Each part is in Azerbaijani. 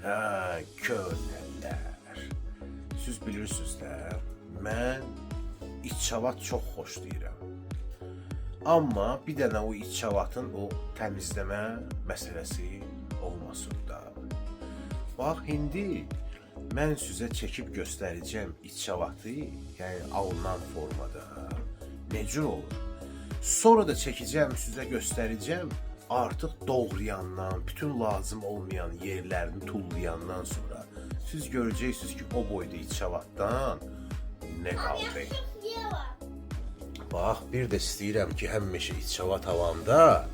Hə, köhnələr. Siz bilirsiniz də, mən içavat çox xoşlayıram. Amma bir dənə o içavatın o təmizləmə məsələsi olmasın da. Bax, indi mən sizə çəkib göstərəcəm içavatı, yəni alınan formada necə olur. Sonra da çəkəcəm, sizə göstərəcəm. Artıq doğrayandan, bütün lazım olmayan yerlərini tullayandan sonra siz görəcəksiniz ki, o boyda içavatdan nə qaldı. Bax, bir də istəyirəm ki, həmişə içavat havanda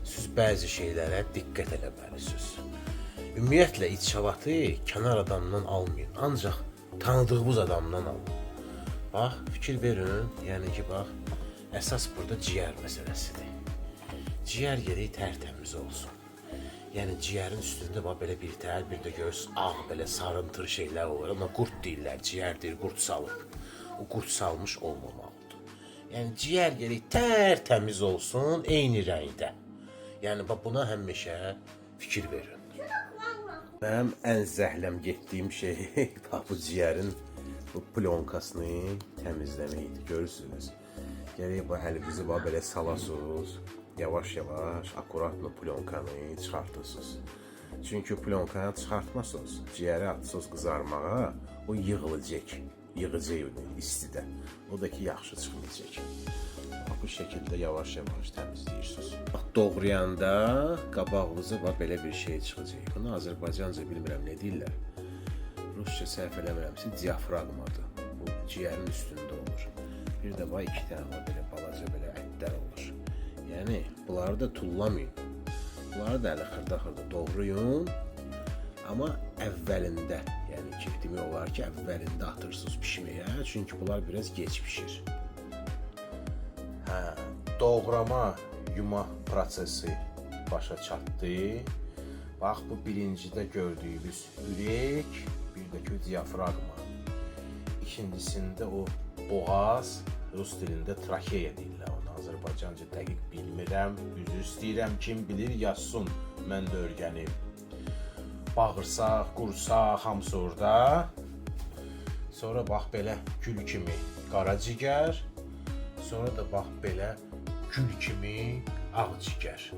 siz bəzi şeylərə diqqət eləməlisiniz. Ümumiyyətlə, içavatı kənar adamdan almayın, ancaq tanıdığınız adamdan alın. Bax, fikir verin, yəni ki, bax, əsas burada ciyər məsələsidir. Ciyər yeri tərtəmiz olsun. Yəni ciyərin üstündə bax belə bir tər, bir də görürsünüz ağ belə sarıntır şeylər olur. Ona qurt deyirlər, ciyərdir, qurt salıb. O qurt salmış olmamalıdır. Yəni ciyər yeri tərtəmiz olsun, eyni rəngdə. Yəni bax buna həmişə fikir verin. Mənim ən zəhləm getdiyim şey bax bu ciyərin bu plonkasını təmizləməkdir. Görürsünüz. Gərək bu əlinizi bax belə salasınız. Yavaş-yavaş, akuratla plonkanı çıxartırsınız. Çünki plonkanı çıxartmasınız, ciyəri atsınız qızarmağa, o yığılacaq, yığacaq istidə. O da ki, yaxşı çıxmayacaq. Bu şəkildə yavaş-yavaş təmizləyirsiniz. Doğrayanda qabağınıza belə bir şey çıxacaq. Bunu Azərbaycanca bilmirəm, nə deyirlər? Rusça səhv eləmirəmsə, diafragmadır. Bu ciyərin üstündə olur. Bir də var, iki dənə belə balaca belə ətlər olur. Yəni, bunları da tullamayın. Bunları da xırda-xırda doğrayın. Amma əvvəlində, yəni ki, demək olar ki, əvvəlində atırsınız pişməyə. Çünki bunlar biraz geç pişir. Doğrama, yuma prosesi başa çatdı. Bax, bu birincidə gördüyünüz ürək, bir də ki, diafragma. İkincisində o boğaz, rus dilində trakeya deyirlər. Azərbaycanca dəqiq bilmirəm, üzr istəyirəm, kim bilir yazsın, mən də öyrənim. Bağırsaq, qursaq, hamısı orada. Sonra bax belə gül kimi qaracigər, sonra da bax belə gül kimi ağcigər.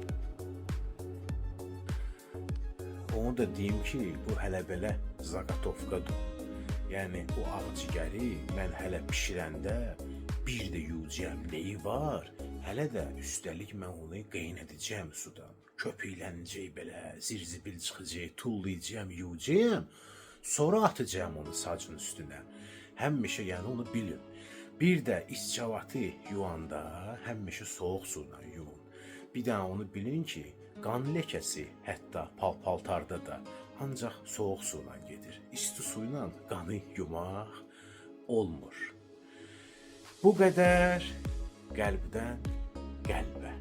Onu da deyim ki, bu hələ belə zaqatovkadır. Yəni, o ağcigəri mən hələ pişirəndə bir də yuyacağım neyi var, hələ də üstəlik mən onu qeynədəcəm sudan. Köpüklənəcək belə, zirzibil çıxacaq, tullayacağım, yuyacağım. Sonra atacağım onu sacın üstünə. Həmişə yəni onu bilin. Bir də içavatı yuyanda həmişə soğuk suyla yuyun. Bir də onu bilin ki, qan ləkəsi hətta paltarda da ancaq soğuk suyla gedir. İsti suyla qanı yumaq olmur. Bu qədər qəlbdən qəlbə.